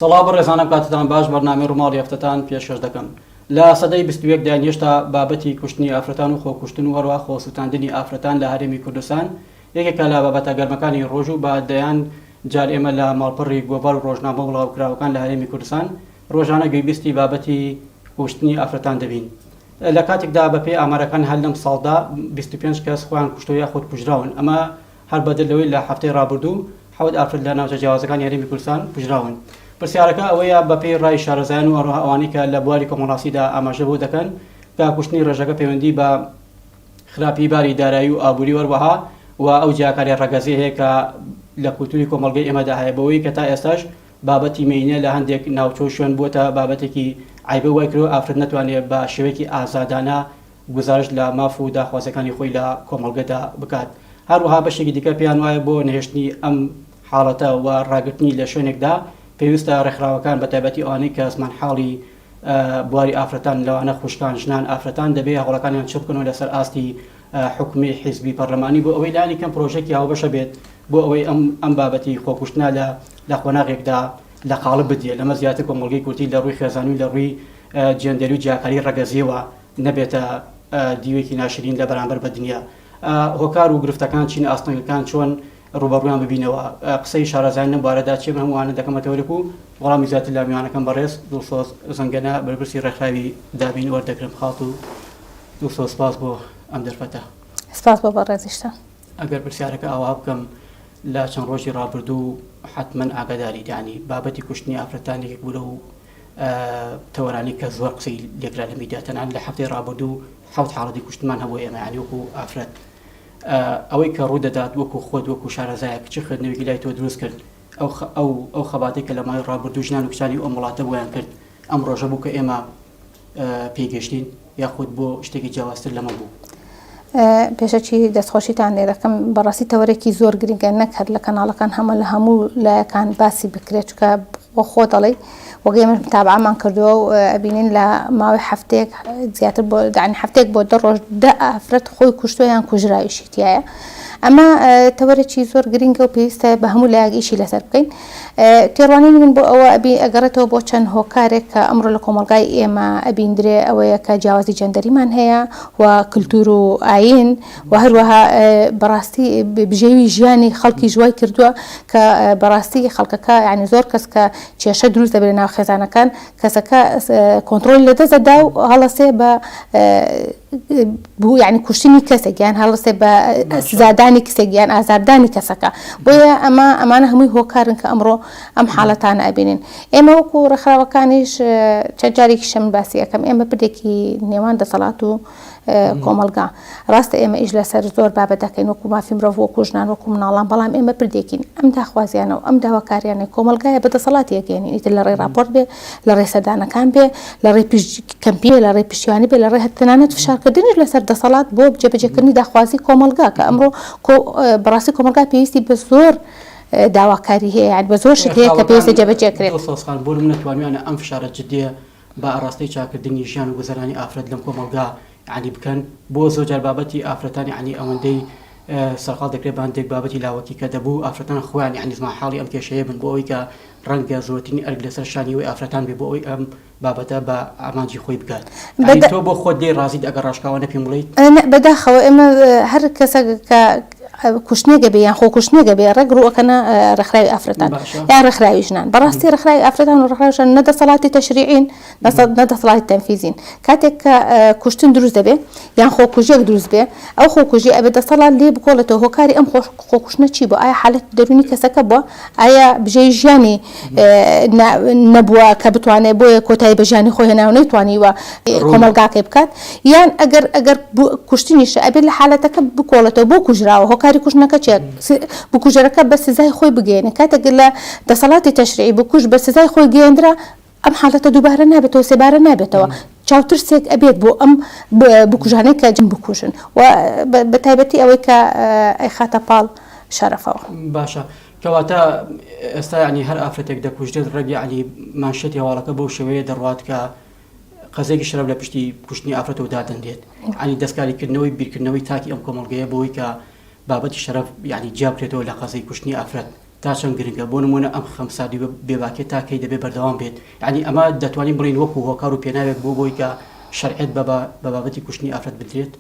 سەڵاو ڕێزانم کاتتان باش بەرنامەی ڕووماڵی هەفتەتان پێشکەش دەکەم لە سەدەی 21 دایان هێشتا بابەتی کوشتنی ئافرەتان و خۆکوشتن و هەروە خۆسووتاندنی ئافرەتان لە هەرێمی کوردستان یەکێکە لە بابەتە گەرمەکانی ڕۆژ و بەدەیان جار ئێمە لە ماڵپەڕی گۆڤال و ڕۆژنامە وڵاوکراوەکان لە هەرێمی کوردستان ڕۆژانە گوێبیستی بابەتی کوشتنی ئافرەتان دەبین. لە کاتێکدا بەپێی ئامارەکان هەر لەم ساڵدا 25 کەس خۆیان کوشتەوە یاخود کوژراون. ئەمە هەر بەدلەوەی لە هەفتەی ڕابردوو 7 ئافرەت لە ناوچە جیاوازەکانی هەرێمی کوردستان کوژراون. پرسیارەکە ئەوەیە بەپێی ڕای شارەزایان و هەروەها ئەوانەی کە لە بواری کۆمەڵاسیدا ئاماژە بۆ دەکەن کە کوشتنی ڕێژەکە پەیوەندی بە خراپی باری دارایی و ئابووری وەروەها و ئەو جیاکاری ڕەگەزی هەیە کە لە کولتوری کۆمەڵگەی ئێمەدا هەیە بەوەی کە تا ئێستاش بابەتی مینە لە هەندێک ناوچە و شوێن بووە بابەتێکی عیبە وای کرد و ئافرەت نەتوانێت بە شێوەیەکی ئازادانە گزارش لە ماف و داخوازەکانی خۆی لە کۆمەڵگەدا بکات. هەروەها بەشێکی دیکە پێیان وایە بۆ نەهێشتنی ئەم حاڵەتە و ڕاگررتنی لە شوێنێکدا پێویستە ڕێکخراوەکان بە تایبەتی ئەوانەی کە زمان حاڵی بواری ئافرەتان لەوانە خوشکان ژنان ئافرەتان دەبێت هەوڵەکانیان چ بکەنەوە لەسەر ئاستی حکومی حیزبی پەرلەمانی بۆ ئەوەی لانی کەم پرۆژێکی هاوبەشە بێت بۆ ئەوەی ئەم بابەتی خۆکوشتنا لە خۆناغێکدا لە قاڵب بدێت لەمە زیاتر کۆمەڵگەی کورتی لە ڕووی خێزانی و لە ڕووی جێندەری و جیاکاری ڕەگەزیەوە نەبێتە دیوێکی ناشرین لە بەرامبەر بە دنیا. هۆکار و گرفتەکان چین ئاستەنگەکان چۆن ڕوبەڕویان ببینەوە قسەی شارەزای لەم بارەدا چێمە هەمووانە دەکەمەتەوەرەک و وەڵامی زیاتر لە میوانەکەم بەڕێز دڵسۆز زەنگەنە بەرپرسی ڕێکخراوی دابین وەردەگرم خاڵ و دڵسۆز سپاس بۆ ئەم دەرفەتە. سپاس بۆ بەڕێزیشتان. ئەگەر پرسیارەکە ئاوا بکەم لە چەند ڕۆژی ڕابردوو حتمەن ئاگاداری دانی بابەتی کوشتنی ئافرەتانێک بوو لەو تەوەرانی کە زۆر قسەی لێکرا لە میدیاتەنان لە هەفتەی ڕابردوو 7 حاڵەتی کوشتمان هەبوو ئێمە یعنی وەکو ئافرەت ئەوەی کە ڕوو دەدات وەکو خۆت وەکو شارەزایە کچ خوێندنەوەی لای تۆ دروست کرد ئەو خەباتێک کە لە مای ڕابردوو ژنان و کچانی ئەم وڵاتە بۆیان کرد ئەم ڕۆژە بوو کە ئێمە پێگەشتین یاخود بۆ شتێکی جیاوازتر لەمە بوو. پێشەکی دەستخۆشیتان لێرەکەم بەڕاستی تەوەرێکی زۆر گرنگە نەکرد لە کەناڵەکان هەمە لە هەموو لایەکان باسی بکرێت چکە بۆ خۆ دەڵێ وەگەی من تابعامان کردووە و ئەبینین لە ماوەی هەفتەیەک زیاتر بۆ هەفتەیەک بۆ 10 ڕۆژ 10 ئافرەت خۆی کوشتۆیان کوژراویشیتیایە. ئەمە تەوەرێکی زۆر گرنگە و پێویستە بە هەموو لایەکیشی لەسەر بکەین. تێڕوانینی من بۆ ئەوە ئەبی ئەگەڕێتەوە بۆ چەند هۆکارێک کە ئەمڕۆ لە کۆمەڵگای ئێمە ئەبیندرێ ئەوەیە کە جیاوازی جەندەریمان هەیە و کللتور و ئاین و هەروەها بەڕاستی بژێوی ژیانی خەڵکی ژوای کردووە کە بەڕاستی خەڵکەکە یعنی زۆر کەس کە کێشە دروست دەبێت ناو خێزانەکان کەسەکە کۆنتترۆل لەدەستەدا و هەڵەسێ بە بوو یعنی کوشتنی کەسێک یان هەڵەسێ بە زادانی کەسێک یان ئازاردانی کەسەکە بۆیە ئەمانە هەمووی هۆکارن کە ئەمڕۆ ئەم حاڵەتانە ئەبینین. ئێمە وەکو ڕێکخراوەکانیش چەند جارێکی شەم باسی ئەەکەم ئێمە پردێکی نێوان دەسەڵات و کۆمەلگا ڕاستە ئێمە ئیش لەسەر زۆر بابەت دەکەین وەکو مافی مرۆڤ وەکو ژنان وەکو مناڵان بەڵام ئێمە پردێکین ئەم داخوازیانە و ئەم داواکاریانە کۆمەلگایە بەدەسەڵاتی یەکێنین ئیتر لە ڕێ راپۆرت بێ لە ڕێ سەردانەکان بێ لە ڕێ کەمپیە لە ڕێ پشتیوانی بێ لە ڕێ تەنانەت فشارکردنیش لەسەر دەسەڵات بۆ جێبەجێکردنی داخوازی کۆمەلگا کە ئەمڕۆ بەڕاستی کۆمەلگا پێویستی بە زۆر داواکاری هەیە یان بە زۆر شت هەیە کە پێویستە جێبەجێکرێت. بۆ من نەتوانیانە ئەم فشارە جدیە بە ئاڕاستەی چاکردنی ژیان و گوزەرانی ئافرەت لەم کۆمەلگا عنی بکەن بۆ زۆرجار بابەتی ئافرەتانی عنی ئەوەندەی سەرقال دەکرێت باندێک بابەتی لاوەکی کە دەبوو ئافرەتان خۆیان یعنی زمان حاڵی ئەم کێشەیە بن بۆ ئەوەی کە ڕەنگە زۆرترینی ئەرگ لەسەر شانیەوەی ئافرەتان بێ بۆ ئەوەی ئەم بابەتە بە ئامانجی خۆی بکات. تۆ بۆ خۆت دێ ڕازیت ئەگەر ڕاشکاوە نەپێم بڵێیت؟ بەداخەوە ئێمە هەر کەسێک کە کوشتنێگە بێ یان خۆ کوشتنێگە بێ ڕێگڕوەکەنە ڕێکخراوی ئافرەتان یان ڕێکخراوی ژنان بەڕاستی ڕێکخراوی ئافرەتان و ڕێکخراوی ژنان نەدەسەڵاتی تەشریعین نەدەسەڵاتی تەنفیزین کاتێک کە کوشتن دروست دەبێ یان خۆکوژیەک دروست بێ ئەو خۆکوژی ئەبێ دەسەڵات لێ بکۆڵێتەوە هۆکاری ئەم خۆکوشتنە چی بووە ئایا حالەت دەرونی کەسەکە بووە ئایا بژێی ژیانی نەبووە کە بتوانێت بۆیە کۆتایی بە ژیانی خۆی هێنا و نەیتوانیوە کۆمەلگاکەی بکات یان ئەگەر کوشتنیشە ئەبێت لە حالەتەکە بکۆڵێتەوە بۆ کوژراوە هۆکاری کوشتنەکە چێت بکوژەرەکە بە سزای خۆی بگەێنێ کاتێک لە دەسەڵاتی تەشریعی بکوژ بە سزای خۆی گەێنرا ئەم حالەتە دووبارە نابێتەوە سێبارە نابێتەوە چاوترسێک ئەبێت بۆ ئەم بکوژانەی کە جن بکوژن و بە تایبەتی ئەوەی کە ئەی خاتە پاڵ شەرەفەوە. باشە کەواتە ئێستا ینی هەر ئافرەتێک دەکوژدێت ڕێگی عنی مانشێتی هەواڵەکە بەو شێوەیە دەڕوات کە قەزێکی شەرەف لە پشتی کوشتنی ئافرەتەوە دادەندێت عنی دەستکاریکردنەوەی بیرکردنەوەی تاکی ئەم کۆمەڵگەیە بۆی کە بابەتی شەرەف ینی جیا بکرێتەوە لە قەزەی کوشتنی ئافرەت تا چەند گرنگە بۆ نمونە ئەم خەمسادی بێباکێ تا کەی دەبێ بەردەوام بێت یعنی ئەمە دەتوانین بڵین وەکو هۆکار و پێناوێک بۆی کە شەرعیت بە بابەتی کوشتنی ئافرەت بدرێت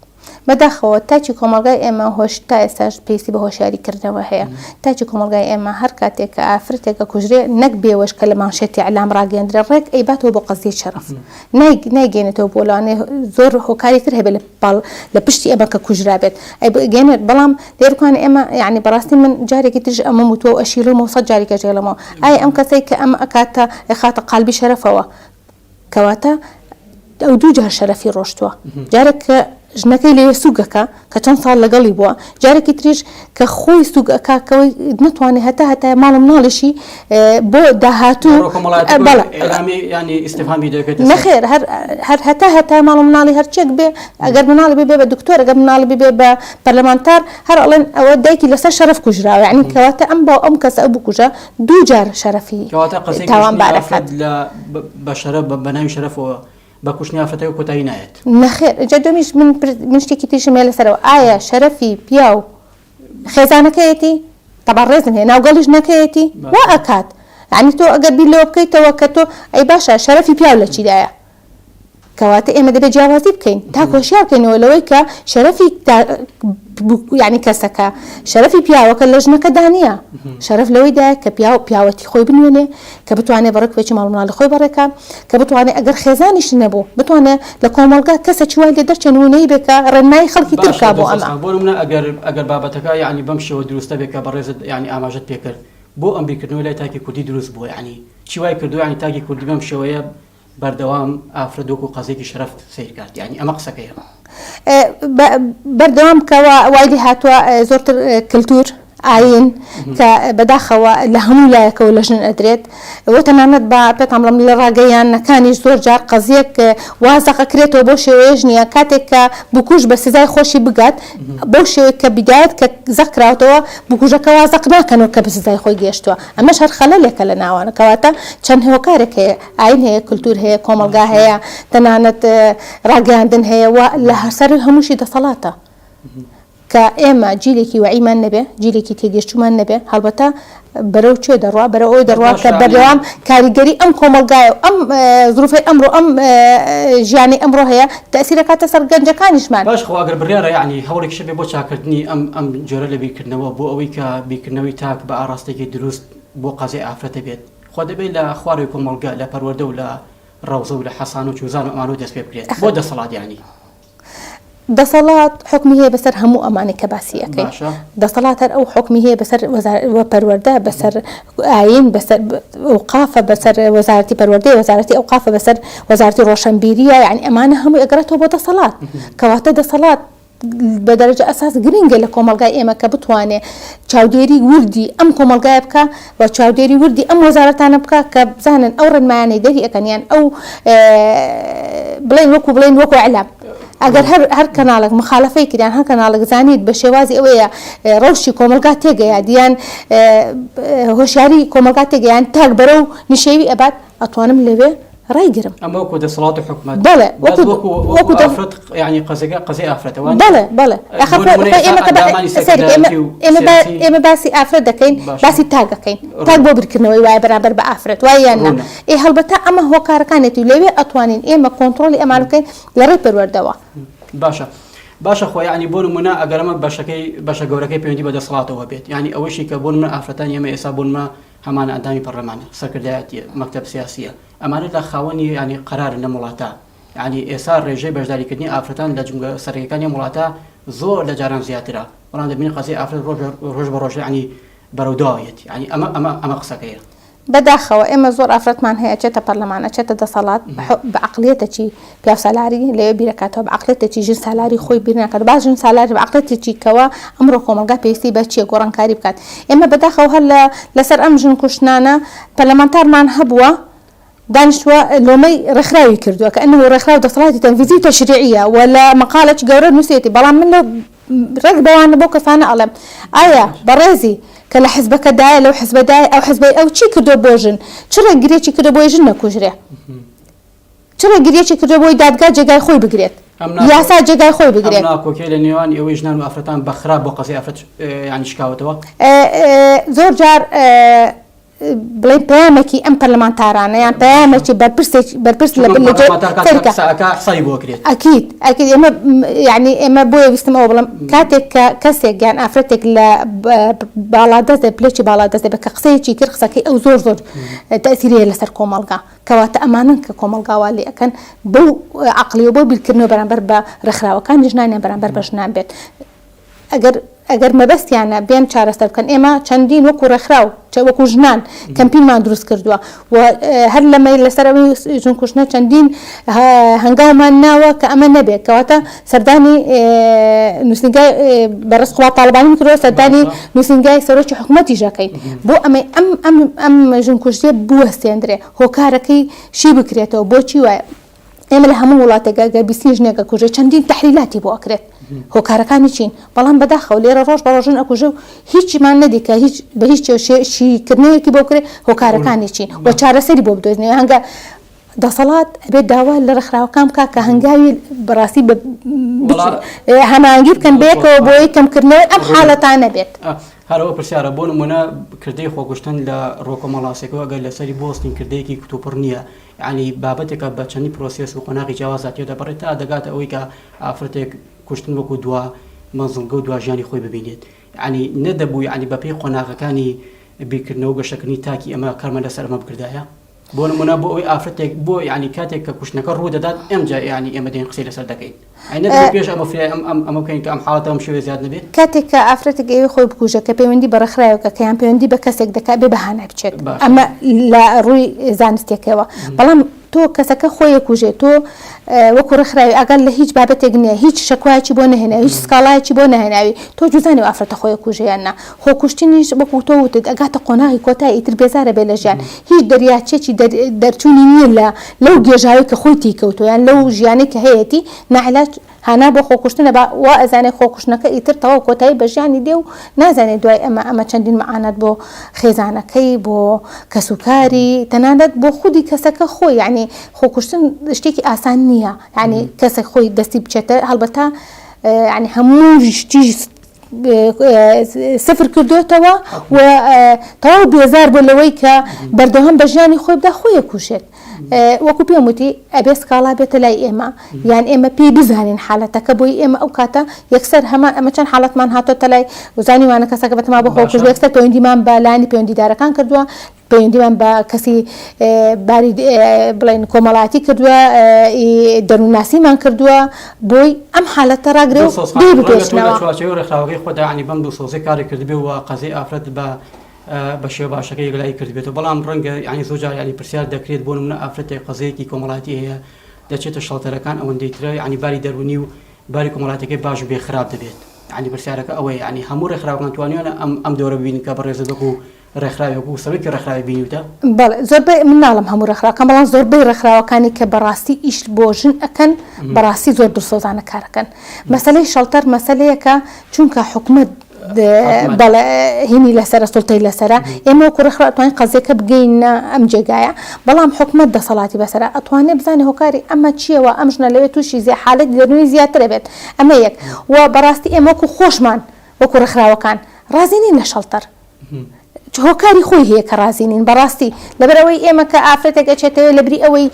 بەداخەوە تاچی کۆمەلگای ئێمە هۆش تا ئێستاش پێویستی بە هۆشیاریکردنەوە هەیە تاچی کۆمەلگای ئێمە هەر کاتێک کە ئافرەتێکە کوژرێ نەک بێوەش کە لە مانشێتی ئەعلام ڕاگەیەندرێ ڕێک ئەیباتەوە بۆ قەزیە شەرەف نایگەێنێتەوە بۆ لەوانێ زۆر هۆکاری تر هەبێت لە پشتی ئەمە کە کوژرا بێت ئەیگەێنێت بەڵام لێرکوانە ئێمە یعنی بەڕاستی من جارێکی ترش ئەمە وتووە و ئەشیلەوە 100 جارێکە ژێڵەمەوە ئایا ئەم کەسەی کە ئەمە ئەکاتە خاتە قالبی شەرەفەوە کەواتە ئەو دوو جار شەرەفی ڕۆشتووە جارێک کە ژنەکەی لێ سوگەکە کە چەند ساڵ لەگەڵی بووە جارێکی تریش کە خۆی سوگەکەەوەی نتوانێت هەتا ماڵم ناڵشی بۆ داهاتوو نەخێر هەتا ماڵم مناڵی هەرچێک بێ ئەگەر مناڵی بێ بە دکتۆر ئەگەر مناڵی بێ بە پەرلەمانتار هەر ئەڵێن ئەوە دایکی لەسەر شەرەف کوژراوە یعنی کەواتە ئەم بۆ ئەم کەسە ئەو بکوژە دوو جار شەرەفی تاوانبارەکات بە شەرەف بە ناوی شەرەفەوە بە کوشتنی ئافرەتەوە کۆتایی نایەت نەخێر جا دومیش من شتێکی تریشم هەیە لەسەرەوە ئایا شەرەفی پیا و خێزانەکەیەتی تەبەڕ ڕێزم هەیە ناوگەڵیش نەکەیەتی وا ئەکات یعنی تۆ ئەگەر بیر لەوە بکەیتەوە کە تۆ ئەی باشە شەرەفی پیاو لە چیدایە کەواتە ئێمە دەبێت جیاوازی بکەین تا کۆشیار بکەینەوە لەوەی کە شەرەفی یعنی کەسەکە شەرەفی پیاوەکە لە ژنەکە دانیە شەرەف لەوەیدا کە پیاوەتی خۆی بنوێنێ کە بتوانێت بەڕێکێکی ماڵ مناڵی خۆی بەڕێکە کە بتوانێت ئەگەر خێزانیش نەبوو بتوانێت لە کۆمەلگا کەسە چوای لێ دەرچێن نمونەی بێکە ڕێنمایی خەڵکی ترکا بۆ ئەمە بۆ نمونە ئەگەر بابەتەکە یعنی بەم شێوە دروستە بێت کە بەڕێزت یعنی ئاماژەت پێکرد بۆ ئەم بیرکردنەوەی لای تاکی کوردی دروست بووە یعنی چیوای کردو یعنی تاکی کوردی بەم شێوەیە بەردەوام ئافرەت وەکو قەزێکی شەرەف سیرکات یعنی ئەمە قسەکەیە بەردەوام کەەوە وایدی هاتووە زۆرتر کللتور ئاین کە بەداخەوە لە هەموو لایەکەوە لە ژن ئەدرێت وە تەنانەت بە پێتام لەم لە ڕاگەیانەکانیش زۆر جار قەزیەک وازەقەکرێتەوە بۆ شێوەیەش نییە کاتێک کە بکوژ بە سزای خۆشی بگات بۆ شێوەیە کە بیدایەت کە زەکراوتەوە بکوژەکە وازەق ناکەنەوە کە بە سزای خۆی گەشتووە ئەمەش هەر خەلەلێکە لە ناوانە کەواتە چەند هۆکارێک هەیە ئاین هەیە کللتور هەیە کۆمەلگا هەیە تەنانەت ڕاگەاندن هەیە و لە هەرسەر هەمووشی دەسەڵاتە کە ئێمە جیلێکی وعیمان نەبێ جیلێکی تێگەشتومان نەبێ هەڵبەتە بەرەو چێ دەڕوا بەرە ئەوی دەڕوا کە بەردەوام کاریگەری ئەم کۆمەلگایە و ئەم زروفەی ئەمڕۆ ئەم ژیانی ئەمڕۆ هەیە تەسیرەکاتە سەر گەنجەکانیشمان باش خۆ ئەگەر بڕیارە یعنی هەوڵێکی شەبێ بۆ چاکردنی ئەم جۆرە لە بیرکردنەوە بۆ ئەوەی کە بیرکردنەوەی تاک بە ئاراستێکی دروست بۆ قەزای ئافرەتە بێت خۆ دەبێت لە خوارەوەی کۆمەلگا لە پەروەردە و لە ڕەوزە و لە حەسان و چوزان و ئەمانەوە دەست پێ بکرێت بۆ دەسەڵات یعنی دەسەڵات حکمی هەیە بەسەر هەموو ئەمانەی کە باسی ئەەکەی دەسەڵات هەر ئەو حکمی هەیە بەسەر پەروەردە بەسەر ئاین بەسەر ئەوقافە بەسەر وەزارەتی پەروەردەی وەزارەتی ئەوقافە بەسەر وەزارەتی ڕۆشنبیریە یعنی ئەمانە هەمووی ئەگرێتەوە بۆ دەسەڵات کەواتە دەسەڵات بە دەرەجە ئەساس گرنگە لە کۆمەلگای ئێمە کە بتوانێت چاودێری وردی ئەم کۆمەلگایە بکە و چاودێری وردی ئەم وەزارەتانە بکە کە بزانن ئەو ڕێنمایانەی دەری ئەەکەنیان ئەو بڵێن وەکو ئەعلام ئەگەر هەر کەناڵێک مخالفەی کردیان هەر کەناڵێک زانیت بە شێوازی ئەوەیە ڕەوشی کۆمەلگا تێگەیە دییان هۆشیاری کۆمەلگا تێگەیان تاک بەرەو نشێوی ئەبات ئەتوانم لەوێ ڕایگرم ئەمە وەکو دەسەڵات و حکومەت بەڵێ وەکو ئافرەت یعنی قەزەی ئافرەتەوە بەڵێ ئێمە باسی ئافرەت دەکەین باسی تاک دەکەین تاک بۆ برکردنەوەی وایە بەرامبەر بە ئافرەت وایە یان نا هەڵبەتە ئەمە هۆکارەکانێتی لەوێ ئەتوانین ئێمە کۆنتڕۆلی ئەمان بکەین لە ڕێی پەروەردەوە باشە خۆ یعنی بۆ نمونە ئەگەرمە بەشە گەورەکەی پەیوەندی بە دەسەڵاتەوە بێت یعنی ئەوەشی کە بۆ نمونە ئافرەتان ئێمە ئێستا بوونمە هەمان ئەندامی پەرلەمانە سەرکردایەتی مەکتەب سیاسیە ئەمانێت لە خاوەنی ینی قەرارن لە وڵاتە یعنی ئێستا ڕێژەی بەشداریکردنی ئافرەتان لە جملە سەرەکیەکانی وڵاتە زۆر لە جاران زیاترە بەڵام دەبینی قەزای ئافرەت ڕۆژ بە ڕۆژ ینی بەرەوداوەیەت ینی ئەمە قسەکەیە بەداخەوە ئێمە زۆر ئافرەتمان هەیە چێتە پەرلەمانە چێتە دەسەڵات بە عەقڵیەتێکی پیاو سالاری لەوێ بیرەکاتەوە بە عەقڵیەتێکی ژن سالاری خۆی بیر ناکات باش ژن سالاری بە عەقڵیەتێکی کەوە ئەمڕۆ کۆمەلگا پێویستی بە چیە گۆڕانکاری بکات ئێمە بەداخەوە هەر لەسەر ئەم ژن کوشتنانە پەرلەمانتارمان هەبووە دانیشتووە لۆمەی ڕێکخراوی کردووە کە ئەنه ڕێکخراو دەسەڵاتی تەنفیزی تەشریعیە و لە مەقالێکی گەورە نووسێتی بەڵام من ڕێک بەوانە بۆ کەسانە ئەڵێم ئایا بەڕێزی کە لە حزبەکەدایە لەو حزبەدایە ئەو حزبەی ئەو چی کردو بۆ ژن چ ڕێگریەکی کردو بۆی ژن نەکوژرێ چ ڕێگریەکی کردو بۆی دادگا جێگای خۆی بگرێت یاسا جێگای خۆی بگرێت. کۆکێ لە نێوان ئێوەی ژنان و ئافرەتان بەخراپ بۆ قەزای ئافرەت یانی شکاوتەوە زۆر جار بڵێ پەیامێکی ئەم پەرلەمانتارانە یان پەیامێکی بەرپرس لە حسابی بۆ کرێت ئەکید ئێمە یعنی ئێمە بۆیە ویستمەوە بڵم کاتێک کە کەسێک یان ئافرەتێک لە باڵادەست پلێکی باڵادەست بە کە قسەیەکی کرد قسەکەی ئەو زۆر تەسیرەیە لەسەر کۆمەڵگا کەواتە ئەمانن کە کۆمەڵگاوا لێ ئەەکەن بەو عەقڵیەوە بۆ بیرکردنەوە بەرامبەر بە ڕێکخراوەکانی ژنانیان بەرامبەر بە ژنان بێت. ئەگەر مەبەستیانە بێن چارەسەر بکەن ئێمە چەندین وەکو ڕێکخراو وەکو ژنان کەمپینمان دروست کردووە و هەر لەمەی لەسەرەوەی ژن کوشتنە چەندین هەنگاومان ناوە کە ئەمە نەبێت کەواتە سەردانی نووسنگای بەڕێزخوا تاڵبانی کردووە سەردانی نووسنگای سەرۆکی حکوومەتی ژەکەین بۆ ئەمەی ئەم ژن کوشتیە بوەستێندرێ هۆکارەکەی شی بکرێتەوە بۆچی وایە ئێمە لە هەموو وڵاتێکە گەر بیستی ژنێکە کوژێ چەندین تەحلیلاتی بۆ ئەکرێت هۆکارەکانی چین بەڵام بەداخەوە لێرە ڕۆژ بە ڕۆژن ئەکوژە و هیچیمان نەدی کە بە هیچ شیکردنەوەیەکی بۆ کرێت هۆکارەکانی چین و چارەسەری بۆ بدۆزنەوە هەنگە دەسەڵات ئەبێت داوا لە ڕێکخراوەکان بکات کە هەنگاوی بەڕاستی هەماهنگگی بکەن بەیەکەوە بۆ کەمکردنەوەی ئەم حاڵەتان نەبێت. هەرەوە پرسیارە بۆ نمونە کردەی خۆکوشتن لە ڕۆکۆمەڵاسێکەوە ئەگەر لەسەری بۆستین کردەیەکی کتوپڕ نییە یعنی بابەتێکە بە چەندی پرۆسیس و قۆناغی جیاوازاتی دەبڕێت تا دەگاتە ئەوەی کە ئافرەتێک کوشتن وەکو دوا مەزڵگە و دواژیانی خۆی ببینێت یعنی نەدەبوو یعنی بەپێی قۆناغەکانی بیرکردنەوە گەشتەکردنی تاکی ئەمە کارمە لەسەر ئەمە بکردایە بۆ نمونە بۆ ئەوەی ئافرەتێک بۆ یعنی کاتێک کە کوشتنەکە ڕوو دەدات ئەمجا یعنی ئێمە دێن قسەی لەسەر دەکەین پێش ئەمە بکەین کە ئەم حاڵەتە ئەم شێوە زیاد نەبێت کاتێک کە ئافرەتێک ئەوەی خۆی بکوژە کە پەیوەندی بە ڕێکخراوەکە کە یان پەیوەندی بە کەسێک دەکات بێ بەهانە بچێت ئەمە لە ڕووی زانستیەکەوە بەڵام تۆ کەسەکە خۆی کوژێت تۆ وەکو ڕێکخراوی ئەگەر لە هیچ بابەتێک نییە هیچ شەکوایکی بۆ نەهێناوی هیچ سکاڵایکی بۆ نەهێناوی تۆ جوزانی و ئافرەتە خۆی کوژەیاننا خۆکوشتنیش وەکو تۆ وتت ئەگاتە قۆناغی کۆتایی ئیتر بێزارە بێ لە ژیان هیچ دەریاچێکی دەرچوونی نییە لەو گێژاوی کە خۆی تیکەوتۆ یان لەو ژیانەی کە هەیەی ناعیلاج هانا بۆ خۆکوشتنە وا ئەزانێ خۆکوشتنەکە ئیتر تەواو کۆتایی بە ژیانی دێ و نازانێت دوای ئەمە چەندین مەعانەت بۆ خێزانەکەی بۆ کەسوکاری تەنانەت بۆ خودی کەسەکە خۆی یعنی خۆکوشتن شتێکی ئاسان نییە یعنی کەسێک خۆی دەستی بچێتە هەڵبەتە یعنی هەموو شتی سفر کردوتەوە و تەواو بێزار بۆ لەوەی کە بەردەوام بە ژیانی خۆی بدا خۆی کوشێت وەکو پێم وتی ئەبێ سکاڵا بێتە لای ئێمە یان ئێمە پێی بزانین حالەتەکە بۆی ئێمە ئەو کاتە یەکسەر ئەمە چەند حالەتمان هاتۆتە لای وزانیوانە کەسەکە بەتەما بە خۆکوژ یەکسەر پەیوەندیمان بە لانی پەیوەندیدارەکان کردووە پەیوەندیمان بە کەسی باری بڵێن کۆمەڵایەتی کردووە دەرووناسیمان کردووە بۆی ئەم حالەتە ڕاگرێ و دێ بگەشتنەوە ڕێکخراوەکەی خۆدا ینی بەم دوو سۆزەی کاری کردبێ و قەزەی ئافرەت بە شێوە باشەکەی گەلای کردبێتەوە بەڵام ڕەنگە ینی زۆرجار ینی پرسیار دەکرێت بۆ نمونە ئافرەتێک قەزەیەکی کۆمەڵایەتی هەیە دەچێتە شەڵتەرەکان ئەوەندەی ترە ینی باری دەرونی و باری کۆمەڵایەتەکەی باش بێ خراپ دەبێت ینی پرسیارەکە ئەوەیە ینی هەموو ڕێکخراوەکان توانیوانە ئەم دەورە ببینن کە بەڕێزەدەک و ڕێکخراوێک و سەرۆکی ڕێکخراوی بینیوتە بەڵێ زۆربەی من ناڵم هەموو ڕێکخراوەکان بەڵام زۆربەی ڕێکخراوەکانی کە بەڕاستی ئیش بۆ ژن ئەکەن بەڕاستی زۆر دڵسۆزانە کارەکەن مەسەلەی شەڵتەر مەسەلەیەکە چونکە حکومەت بەڵێ هینی لەسەرە سڵتەی لەسەرە ئێمە وەکو ڕێکخراو ئەتوانین قەزێکە بگەینە ئەم جێگایە بەڵام حکومەت دەسەڵاتی بەسەرە ئەتوانێت بزانێ هۆکاری ئەمە چییەوە ئەم ژنە لەوێت تووشی حالەتی دەرونی زیاترە بێت ئەمە یەک و بەڕاستی ئێمە وەکو خۆشمان وەکو ڕێکخراوەکان ڕازی نین لە شەڵتەر هۆکاری خۆی هەیە کە ڕازینین بەڕاستی لەبەرەوەی ئێمە کە ئافرەتێک ئەچێتەوە لەبری ئەوەی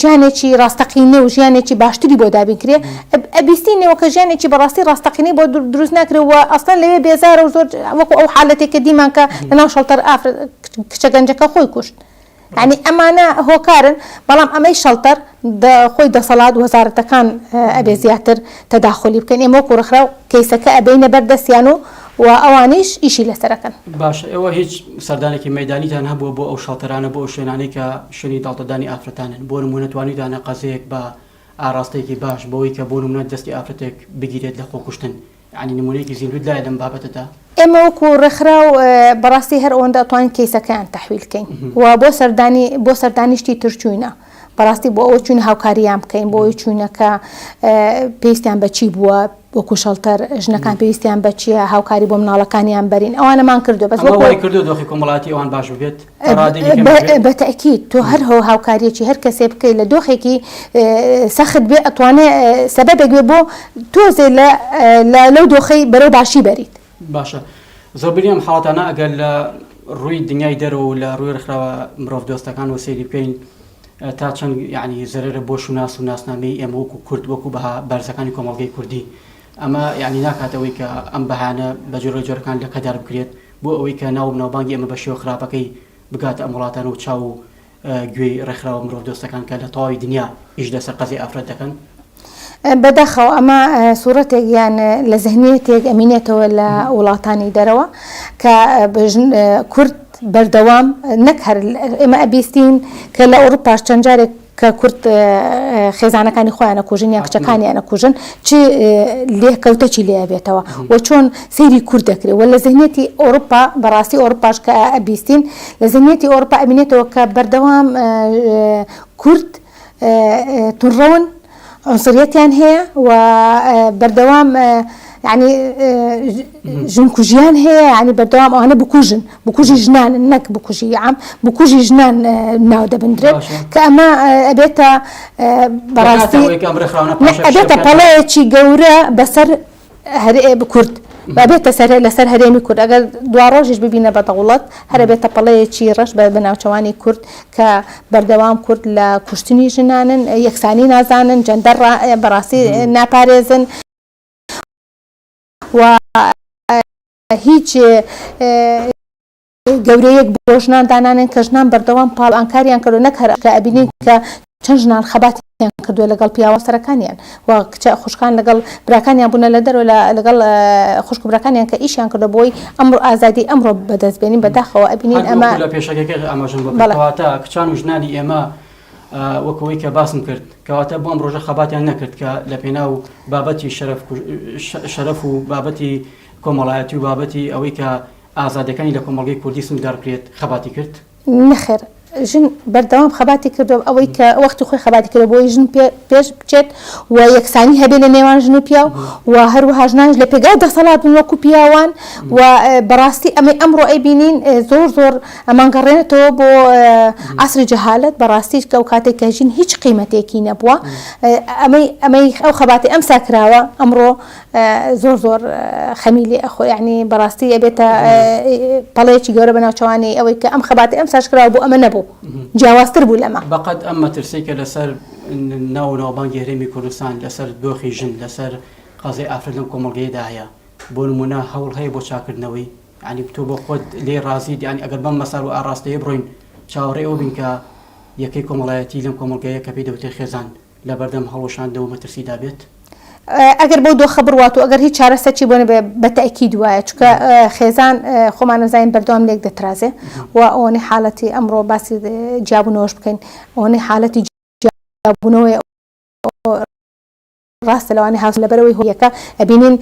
ژیانێکی ڕاستەقینە و ژیانێکی باشتری بۆ دابینکرێ ئەبیستینەوە کە ژیانێکی بەڕاستی ڕاستەقینەی بۆ دروست ناکرێەوە ئەسڵەن لەوێ بێزارە و زۆر وەکو ئەو حالەتێکە دیمان کە لەناو شەڵتەر کچە گەنجەکە خۆی کوشت یعنی ئەمانە هۆکارن بەڵام ئەمەی شەڵتەر خۆی دەسەڵات وەزارەتەکان ئەبێ زیاتر تەداخلی بکەن ئێمە وەکو ڕێکخراو کەیسەکە ئەبینە بەردەستیان و ئەوانیش ئیشی لەسەرەکەن باش ئێوە هیچ سەردانێکی مەیدانیتان هەبووە بۆ ئەو شەڵتەرانە بۆ شوێنانەی کە شوێنی داڵتەدانی ئافرەتانن بۆ نمونە توانیدانە قەزەیەک بە ئاراستەیەکی باش بەوەی کە بۆ نمونە دەستی ئافرەتێک بگیرێت لە خۆکوشتن ینی نمونەیەکی زیندوت لایە لەم بابەتەدا ئێمە وەکو ڕێکخراو بەڕاستی هەر ئەوەندە ئەتوانین کەیسەکەیان تەحویل بکەین و بۆ سەردانیشتی ترچوونە بەڕاستی بۆ ئەوە چوون هاوکاریان بکەین بۆ ئەوی چوونەکە پێویستیان بەچی بووە وەکو شەڵتەر ژنەکان پێویستیان بە چیە هاوکاری بۆ مناڵەکانیان بەرین ئەوانەمان کردو بەس کردو دۆخی کۆمەڵاتی ئەوان باش بێت بەتەکید تۆ هەر هەو هاوکاریەکی هەر کەسێ بکەیت لە دۆخێکی سەخت بێ ئەتوانێت سەبەبێک بێ بۆ تۆزێ لەو دۆخەی بەرەو باشی بەریت. باشە زۆربەی ئەم حاڵاتانە ئەگەر لە ڕووی دنیای دەرەوە و لە ڕووی ڕخراوە مرۆڤ دۆستەکان و سەیری بکەین تا چەند یعنی زەرەرە بۆ شوناس و ناسنامەی ئێمە وەکو کورد وەکو بەها بەرزەکانی کۆمەڵگەی کوردی ئەمە یعنی ناکاتەوەی کە ئەم بەهانە بە جۆرەکان لە کەدار بکرێت بۆ ئەوەی کە ناوبانگی ئەمە بە شێوە خراپەکەی بگاتە ئەم وڵاتان و چاو و گوێی ڕێکخراوە مرۆڤ دۆستەکان کە لە تەواوی دنیا ئیش لەسەر قەزی ئافرەت دەکەن. بەداخەوە ئەمە سوورەتێک یان لە زەهنیەتێک ئەمینێتەوە لە وڵاتانی دەرەوە کە کورد بەردەوام نەک هەر ئێمە ئەبیستین کە لە ئەوروپاش چەند جارێک کە کورد خێزانەکانی خۆیانە کوژن یا کچەکانیانە کوژن چی لێکەوتەچی لێ بێتەوە و چۆن سەیری کورد دەکرێت و لە زەهنیەتی ئەوروپا بەڕاستی ئەوروپاش کە ئەبیستین لە زەهنیەتی ئەوروپا ئەبینێتەوە کە بەردەوام کورد توڕەون عنصریەتیان هەیە و بەردەوام يعني ژنکوژیان هەیە ینی بەردەوام ئەوانە بکوژی ژنان نەک بکوژی عام بکوژی ژنان ناو دەبندرێت کە ئەمە ئەبێتە بەڕاستی ئەبێتە پەڵەیەکی گەورە بەسەر کورد بابێتە لەسەر هەرێمی کورد ئەگەر دوا ڕۆژیش ببینە بە دەوڵەت هەر بێتە پەڵەیەکی ڕەش بە بەناوچەوانی کورد کە بەردەوام کورد لە کوشتنی ژنانن یەکسانی نازانن جەندەر بەڕاستی ناپارێزن و هیچ گەورەیەک بۆ ژنان دانانن کە ژنان بەردەوام پاڵ ئەنکاریان کردو نەک هەر کە ئەبینین کە چەند ژنان خەباتیان کردووە لەگەڵ پیاوە سەرەکانیان و کچە خوشکان لەگەڵ براکانیان بوونە لە دەرەوە لەگەڵ خوشک براکانیان کە ئیشیان کردو بۆی ئەمڕۆ ئازادی ئەمڕۆ بەدەستبێنین بەداخەوە ئەبینین ئەمە لە پێشەکەی ئەمەژن بۆکەواتە کچان و ژنانی ئێمە وەکەوەی کە باسم کرد کەواتە بۆ ئەم ڕۆژە خەباتیان نەکرد کە لە پێناو بابەتی شەرەف و بابەتی کۆمەڵایەتی و بابەتی ئەوەی کە ئازادەکانی لە کۆمەڵگەی کوردی سنوردار بکرێت خەباتی کرد نەخێر ژن بەردەوام خەباتی کردو ئەوەی کە وەختی خۆی خەباتی کردو بۆی ژن پێش بچێت و یەکسانی هەبێ لە نێوان ژن و پیاو و هەروەها ژنانش لە پێگای دەسەڵات بن وەکو پیاوان و بەڕاستی ئەمەی ئەمڕۆ ئەیبینین زۆر ئەمانگەڕێنێتەوە بۆ عەسری جەهالەت بەڕاستی ئەو کاتێک کە ژین هیچ قیمەتێکی نەبووە ئەمەی ئەو خەباتی ئەمسا کراوە ئەمڕۆ زۆر خەمیلی ئەخۆ یعنی بەڕاستی ئەبێتە پەڵەیەکی گەورە بەناوچەوانی ئەوەی کە ئەم خەباتی ئەمساش کراوە بۆ ئەمە نەبوو جیاوازتر بوو لەمە بەقەت ئەم مەترسەی کە لەسەر ناوبانگی هەرێمی کوردستان لەسەر دۆخی ژن لەسەر قەزای ئافرەت لەم کۆمەڵگەیەدا هەیە بۆ نمونە هەوڵ هەیە بۆ چاکردنەوەی ینی تۆ بۆ خۆت لێ ڕازیت ینی ئەگەر بەم مەسار و ئاڕاستەیە بڕۆین چاوەڕێ ئەو بین کە یەکەی کۆمەڵایەتی لەم کۆمەڵگەیە کە پێی دەوتێ خێزان لە بەردەم هەڵوەشاندەوە مەترسیدا بێت ئەگەر بۆ دۆخە بڕوات و ئەگەر هیچ چارەسەرچی بۆنە بەتەئکید وایە چونکە خێزان خۆمان نەزانین بەردەوام لێک دەترازێ و ئەوەی حاڵەتی ئەمڕۆ باسی جیابوونەوەش بکەین ئەوەی حاڵەتی جیابوونەوەی ڕاستە لەوانی هاوس لەبەرەوەی هۆیەکە ئەبینین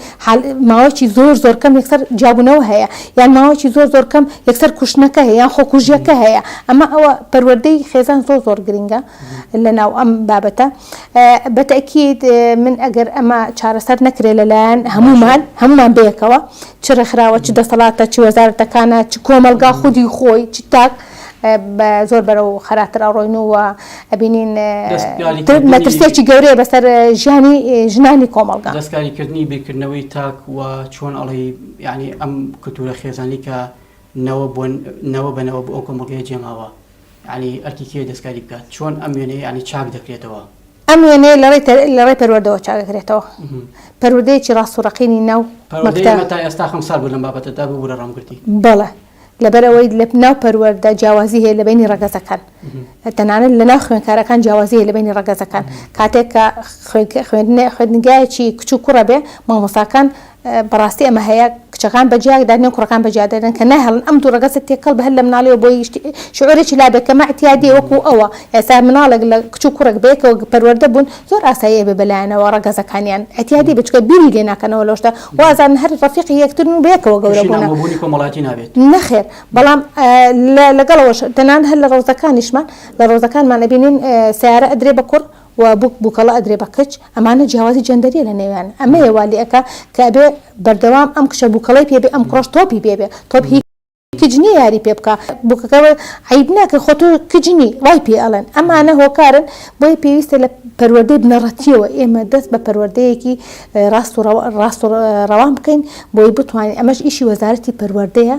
ماوەیەکی زۆر کەم یەکسەر جیابوونەوە هەیە یان ماوەیەکی زۆر کەم یەکسەر کوشتنەکە هەیە یان خۆکوژیەکە هەیە ئەمە ئەوە پەروەردەی خێزان زۆر گرنگە لەناو ئەم بابەتە بەتەئکید من ئەگەر ئەمە چارەسەر نەکرێت لەلایەن هەمومان بەیەکەوە چ ڕێکخراوە چ دەسەڵاتە چ وەزارەتەکانە چ کۆمەلگا خودی خۆی چ تاک زۆر بەرەو خەراتر ئەڕۆین و ئەبینین مەترسێکی گەورەیە بەسەر ژیانی ژنانی کۆمەڵگا دەستکاریکردنی بیرکردنەوەی تاک و چۆن ئەڵێ یعنی ئەم کلتورە خێزانی کە نەوە بەنەوە بۆ ئەو کۆمەڵگەیە جێماوە ینی ئەرکی دەستکاری بکات چۆن ئەم وێنەیە ینی چاک دەکرێتەوە ئەم وێنەیە لەڕێی پەروەردەوە چاک دەکرێتەوە پەروەردەیەکی ڕاستوڕەقینی ناو مەکتەب تا ئێستا خەم ساڵ بوو لەم بابەتەدا بوو ڕامگرتی بەڵێ لەبەرەوەی لە ناو پەروەردە جیاوازی هەیە لە بینی ڕەگەزەکان تەنانەت لە ناو خوێندکارەکان جیاوازی هەیە لە بینی ڕەگەزەکان کاتێک کە خوێندنگایەکی کچ و کوڕە بێ مامۆستاکان بەڕاستی ئەمە هەیە کچەکان بەجیادادنێن کوڕەکان بەجیادادن کە ناهێڵن ئەم دوو ڕەگەزە تێکەڵ بە هەر لە مناڵەوە بۆی شعورێکی لابێت کە مەعتیادی وەکو ئەوە ئێستا مناڵێک لە کچ و کوڕێک بەیەکەوە پەروەردە بوون زۆر ئاساییە بێ بەلایەنەوە ڕەگەزەکانیان ئەتیادی بچکە بیری لێ ناکەنەوە لەشتا وازان هەر ڕەفیقی یەکترن و بەیەکەوە گەورە بوون نەخێر بەڵام لەگەڵەوەش تەنان هەر لە ڕۆزەکانیشمان لە ڕۆزەکانمان ئەبینین سیارە ئەدرێ بە کوڕ و بووکەڵە ئەدرێ بە کچ ئەمانە جیاوازی جەندەریە لە نێوان ئەمە ێوالیەکە کە بێ بەردەوام ئەم کشە بووکەڵی پێبێ ئەم کڕۆش تۆپی بێبێ تۆپ کجنی یاری پێ بکە بووکەکە عیب ناکە خۆ تۆ کجنی وای پێ ئەڵێن ئەمانە هۆکارن بۆی پێویستە لە پەروەردەی بنەڕەتیەوە ئێمە دەست بە پەروەردەیەکی ڕاست و ڕەوان بکەین بۆی بتوانین ئەمەش ئیشی وەزارەتی پەروەردەیە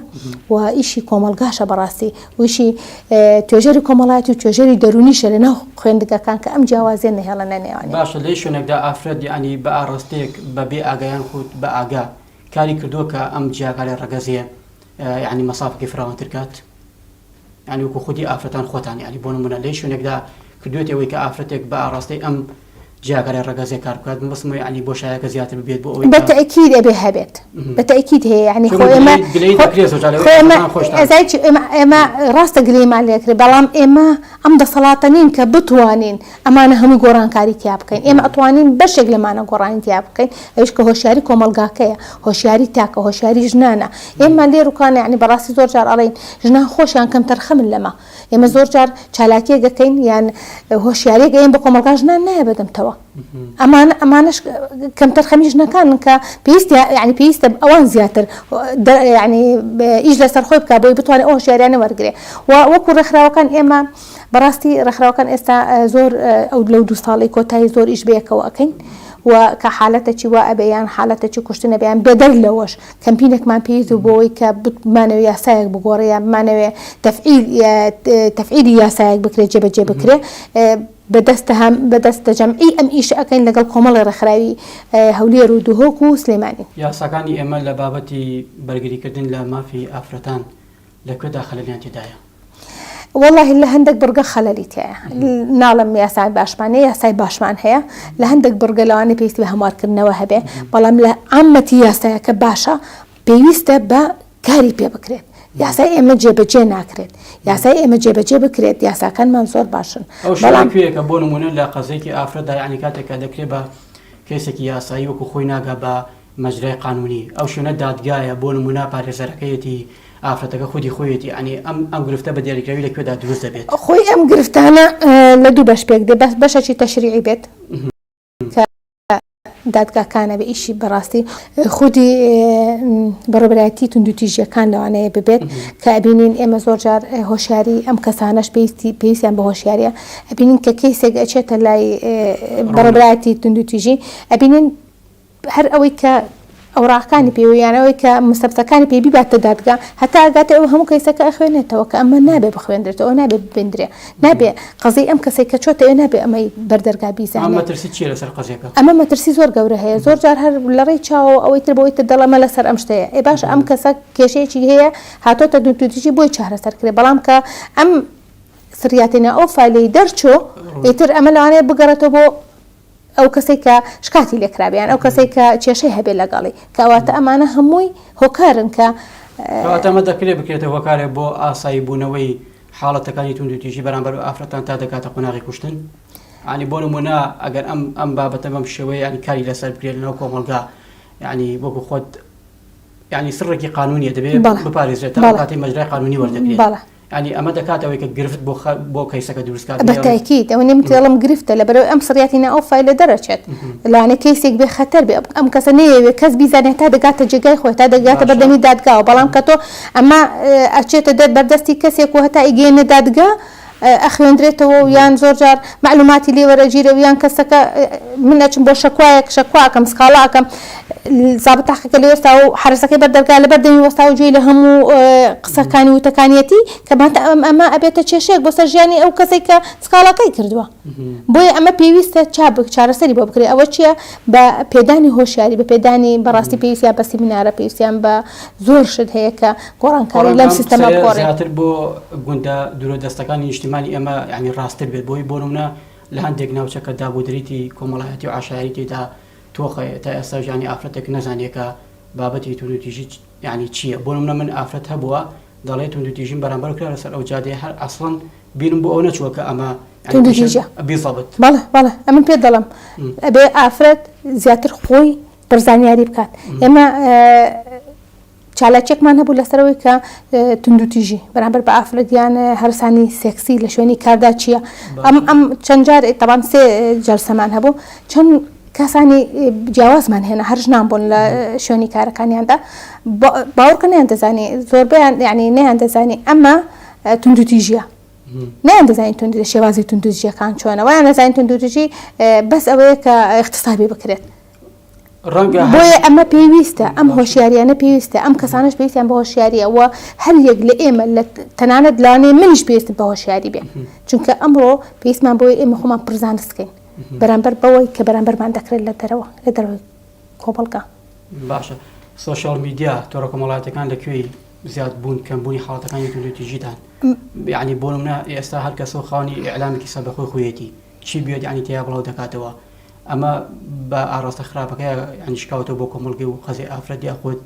و ئیشی کۆمەلگاشە بەڕاستی و ئیشی توێژەری کۆمەڵایەتی و توێژەری دەرونیشە لە ناو خوێندگەکان کە ئەم جیاوازیە نەهێڵە نێوانی. باشە لەی شوێنێکدا ئافرەت یعنی بە ئاڕاستەیەک بەبێ ئاگایان خۆت بە ئاگا کاری کردووە کە ئەم جیاکاری ڕەگەزیە يعني مصافك فراوان تركات يعني وكو خودي آفرتان خوتان يعني بونو منا ليش ونقدا كدوتي ويك آفرتك بأراستي أم جاكر الرقازي كاركات بس مو يعني بوشايا كزيات البيت بو بالتأكيد أبي هبت بالتأكيد هي يعني خويا ما زايد ما راست قليما عليك بلام إما أم ده سلاطنين كبتوانين أما أنا هم قران كاري تيابكين إما أطوانين بشكل ما أنا قران تيابكين إيش كهوشياري كومالجاكيا هوشياري تاكا هوشياري جنانا إما اللي ركان يعني براسي زور جار علين جنان خوش يعني كم ترخم لما إما زور جار شالاكية جاكين يعني هوشياري جايين بكومالجا جنان نابدم توا أمانش كم ترخميش نكان كبيست يعني بيست أوان زياتر يعني يجلس الخويب كابوي بتواني أوه شارياني ورقري وكل رخرا وكان إما براستي رخرا وكان إستا زور أو لو دو صالي كوتاي زور إيش بيك وأكين وكحالتك وأبيان حالتك كشتنا بيان بدل لوش كمبينك ما بيزو بوي كمانوي يا سايق بقوريا مانوي تفعيل يا سايق بكري جيب بكري بدست جمعي أم إيش أكين لقل قمل رخراوي هولي رودوهوك وسليماني يا ساكاني أمل لبابتي برقري كردن لما في أفرتان لكودا خلالي أنت دايا والله اللي هندك برقة خلالي تاعي نعلم يا ساي باشمان يا ساي باشمان هي لهندك برقة لو أنا بيستي بهمار كرنا وهبه بلام لعمتي يا ساي كباشا بيست بكاري بيبكريت یاسای ئێمە جێبەجێ ناکرێت یاسای ئێمە جێبەجێ بکرێت یاساکانمان زۆر باشن ئەو شوێنێکە بۆ نمونە لە قەزەیەکی ئافرەتدا یعنی کاتێکە دەکرێت بە کێسێکی یاسایی وەکو خۆی ناگا بە مەجرای قانونی ئەو شوێنە دادگایە بۆ نمونە پارێزەرەکەیەتی ئافرەتەکە خودی خۆیەتی یعنی ئەم گرفتە بە دیاریکراوی لەکوێدا دروست دەبێت خۆی ئەم گرفتانە لە دوو بەش پێک دێ بەشێکی تەشریعی بێت دادگاکانە بە ئیشی بەڕاستی خودی بەڕێبەرایەتی توندوتیژیەکان لەوانەیە ببێت کە ئەبینین ئێمە زۆر جار هۆشیاری ئەم کەسانەش پێویستیان بە هۆشیاریە ئەبینین کە کەیسێک ئەچێتە لای بەڕێبەرایەتی توندوتیژی ئەبینین هەر ئەوەی کە ئەوراقەکانی پێویانەوەی کە مستەبسەکانی پێ بیباتە دادگا هەتا ئاگاتە ئەو هەموو کەیسەکە ئەخوێنێتەوە کە ئەمە نابێ بخوێندرێتەوە ئەو نابێ ببێندرێ نابێ قەزەی ئەم کەسێک کە چۆتە ئێ نابێ ئەمەی بەردەرگا بیزانێت ئەمە مەترسی زۆر گەورە هەیە زۆر جار هەر لە ڕێی چاوە ئەوەی تر بۆی تر دەڵەمە لەسەر ئەم شتەیە ئێ باش ئەم کەسە کێشەیەکی هەیە هاتۆتە توندوتیژی بۆی چارەسەر کرێ بەڵام کە ئەم سریاتێنە ئەو فایلەی دەرچۆ ئیتر ئەمە لەوانەیە بگەڕێتەوە بۆ ئەو کەسێک کە شکاتی لێکرابیان ئەو کەسێک کە کێشەی هەبێ لەگەڵی کەواتە ئەمانە هەمووی هۆکارن کە ئەمە دەکرێت بکرێتە هۆکارێ بۆ ئاسایی بوونەوەی حاڵەتەکانی توندوتیژی بەرامبەر بە ئافرەتان تا دەکاتە قۆناغی کوشتن ینی بۆ نمونە ئەگەر ئەم بابەتە بەم شێوەیە ینی کاری لەسەر بکرێت لەناو کۆمەلگا ینی وەکو خۆت ینی سڕێکی قانونیە دەبێت بپارێزرێت تا کاتی مەجرای قانونی وەردەگرێت يعني أما دكاتة ويك جرفت بو كيسك دروس كات بالتأكيد أو نمت يلم جرفت لبرو أم صرياتنا أو فايل درجات يعني كيسك بخطر أم كسنية كز بيزانه تا دكاتة جاي خو تا دكاتة بدني دادقة وبلام كتو أما أشيت داد بردستي كسيك وهتا يجين دادقة أخوندريته ويان زور جار معلوماتي لي ورجيره ويان كسك من أجل بو شكواكم سكالاكم ضابط تحقيق اللي وستاو حرسك بدل قال بدني وستاو جي لهم قصكاني وتكانيتي كمان أما أبيت تشيك بس جاني أو كسك سكالاكي كردوا بوي أما بيويست شابك شارسري ببكري أول شيء ببيداني هوشياري ببيداني براستي بيوسيا بس منارة بيوسيا بزور شد هيك قران كاري لم سيستم قران زياتر بو قندا درو دستكاني اجتماعي أما يعني راستر بوي بونمنا لهندك ناوچەکە دابودریتی کۆمەڵایەتی و عاشایەتی تا تۆخە تا ئێستا ژیانی ئافرەتێک نەزانێکە بابەتی توندوتیژی یعنی چییە بۆ نمونە من ئافرەت هەبووە دەڵێ توندوتیژیم بەرامبەر کرا لەسەر ئەو جادەیە هەر ئەسڵەن بیرم بۆ ئەو نەچووە کە ئەمە توندوتیژە بیزەبت بەڵێ ئەمن پێ دەڵێم ئەبێ ئافرەت زیاتر خۆی بەرزانیاری بکات ئێمە چالاکێکمان هەبوو لەسەرەوەی کە توندوتیژی بەرامبەر بە ئافرەتیان هەرسانی سێکسی لە شوێنی کاردا چییە ئەم چەند جار تەبان 3 جەلسەمان هەبوو چەند کەسانی جیاوازمان هێنا هەر ژنان بوون لە شوێنی کارەکانیاندا باوەڕکە نەیان دەزانی زۆربەیان یعنی نەیان دەزانی ئەمە توندوتیژیە نەیان دەزانین توندوتیژی شێوازی توندوتیژیەکان چۆنە وایان نەزانین توندوتیژی بەس ئەوەیە کە اختصابی بکرێت بۆیە ئەمە پێویستە ئەم هۆشیاریانە پێویستە ئەم کەسانش پێویستیان بە هۆشیاریەوە هەر یەک لە ئێمە لە تەنانەت لانێ منیش پێویستم بە هۆشیاری بێ چونکە ئەمڕۆ پێویستمان بۆی ئێمە خۆمان پرزانست بکەین بەرامبەر بەوەی کە بەرامبەرمان دەکرێت لە دەرەوەی کۆمەڵگا. باشە سۆشیال میدیا تۆڕە کۆمەڵایەتەکان لەکوێی زیاد بوون کەمبوونی حاڵەتەکانی توندوتیژیدان یعنی بۆ نمونە ئێستا هەر کەس خاوەنی ئیعلامێکی سەبەخۆی خۆیەتی چی بێت یعنی تیا بڵاو دەکاتەوە ئەمە بە ئاراستە خراپەکە ینی شکاوتەوە بۆ کۆمەڵگەی و قەزی ئافرەت یا خۆت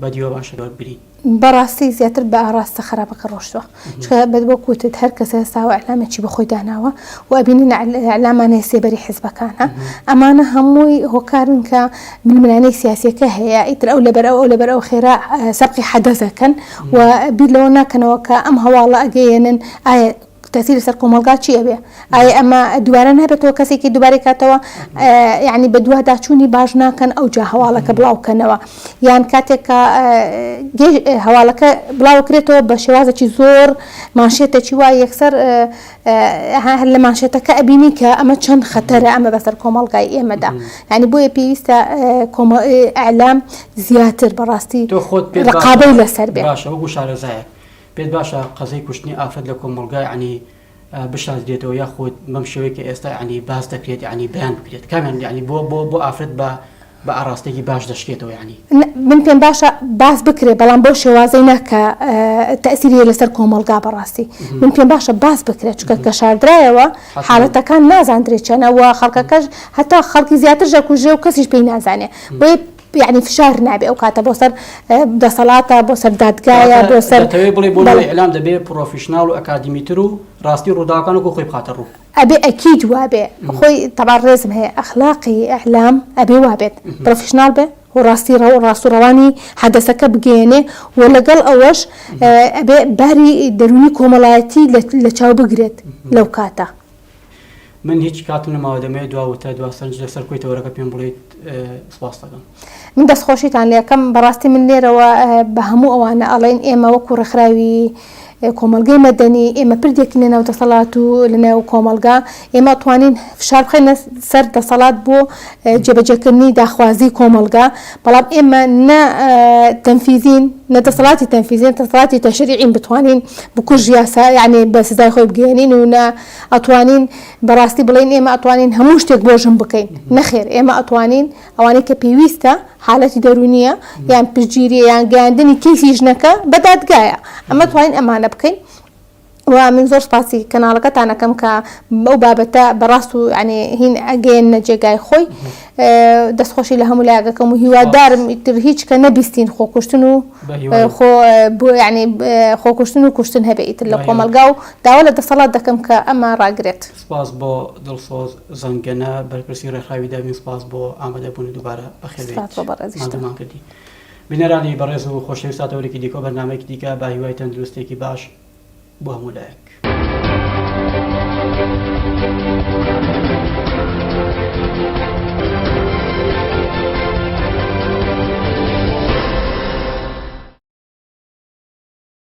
بەدیوە باشە بری بەڕاستی زیاتر بە ئاراستە خراپەکە ڕۆشتووە چکە بەدبۆ کوتت هەر کەسە ساوە ئەعلامێکی بە خۆی داناوە و ئەبینین ئەعلامانەیە سێبەری حیزبەکانە ئەمانە هەمووی هۆکارن کە ململانەی سیاسیەکە هەیە ئیتر ئەو لەبەر ئەو لەبەر ئەو خێرا سەبقی حەدەزەکەن و بیر لەوە ناکەنەوە کە ئەم هەواڵە ئەگەیەنن ئایا تأثير سر كومالغا چیە بێ ئایا ئەمە دووارە نابێتەوە کەسێکی دووبارەی کاتەوە یعنی بە دووا داچوونی باش ناکەن ئەو جا هەواڵەکە بڵاوکەنەوە یان کاتێکە هەواڵەکە بڵاوکرێتەوە بە شێوازێکی زۆر مانشێتێکی وای یەکسەر هەر لە مانشێتەکە ئەبینی کە ئەمە چەند خەتەرە ئەمە بەسەر کۆمەڵگای ئێمەدا یعنی بۆیە پێویستە ئەعلام زیاتر بەڕاستی ڕقابەی لەسەر بێ. باشە وەکو شارەزایە پێت باشە قەزەی کوشتنی ئافرەت لە کۆمەڵگای ینی بشاردێتەوە یاخود بەم شێوەیە کە ئێستا ینی باس دەکرێت ینی بەیان بکرێت کامیان ینی بۆ ئافرەت بە ئاراستێکی باش دەشتێتەوە ینی من پێم باشە باس بکرێت بەڵام بۆ شێوازەی نەکە تەئسیری لەسەر کۆمەڵگا بەڕاستی من پێم باشە باس بکرێت چکە کە شاردرایەوە حاڵەتەکان نازاندرێت چەنەوە خەڵکەکەش هەتا خەڵکی زیاتر ژەکوژێ و کەسیش پێی نازانێ بۆیە يعني فشار نابێ ئەو کاتە بۆ سەر دەسەڵاتە بۆ سەر دادگایە بۆ سەر بڵێ بۆ ئیعلام دەبێ پرۆفیشنال و ئەکادیمیتر و ڕاستی ڕووداوەکان و خۆی بخاتە ڕوو ئەبێ ئەکید وابێ خۆی تەبار ڕێزم هەیە ئەخلاقی ئەعلام ئەبێ وابێت پرۆفیشنال بێ و ڕاستی ڕاستوڕەوانی حەدەسەکە بگەێنێ و لەگەڵ ئەوەش ئەبێ باری دەرونی کۆمەڵایەتی لە چاو بگرێت لەو کاتە. من هیچ کاتم نەماوە دەمەوێت دواوتە دوا سەرنج لەسەر کوێی تەوەرەکە پێم بڵێیت سپاس دەکەم. من دەستخۆشیتان لێکەم بەڕاستی من لێرەوە بە هەموو ئەوانە ئەڵێن ئێمە وەکو ڕێکخراوی کۆمەلگەی مەدەنی ئێمە پردێکی لەناو دەسەڵات و لەناو کۆمەلگا ئێمە توانین فشار بخەینە سەر دەسەڵات بۆ جێبەجێکردنی داخوازی کۆمەلگا بەڵام ئێمە نە تەنفیزین نە دەسەڵاتی تەنفیزین دەسەڵاتی تەشریعین بتوانین بکوژ یاسا یعنی بە سزای خۆی بگەێنین و نە ئەتوانین بەڕاستی بڵێن ئێمە ئەتوانین هەموو شتێک بۆژم بکەین نەخێر ئێمە ئەتوانین ئەوانەی کە پێویستە حالەتی دەرونیە یان پشتگیری یان گەیاندنی کەیسی ژنەکە بە دادگایە ئەمە توانین ئەمانە بکەین و من زۆر سپاسی کەناڵەکەتان ئەەکەم کە ئەو بابەتە بەڕاست و ینی هین ئەگەیەنە جێگای خۆی دەستخۆشی لە هەموو لایەکەکەم و هیوادارم ئیتر هیچ کە نەبیستین خۆکوشتن و بۆ ینی خۆکوشتن و کوشتن هەبێ ئیتر لە کۆمەلگا و داوا لە دەسەڵات دەکەم کە ئەمە ڕاگرێت. سپاس بۆ دڵسۆز زەنگەنە بەرپرسی ڕێکخراوی دابین سپاس بۆ ئامادەبوون دووبارە بەخێرمان کردی. بینەرانی بەڕێز و خۆشەویستاتەوەرێکی دیکۆ بەرنامەیەکی دیکە با هیوای تەندروستێکی باش بۆ هەموو لایەک.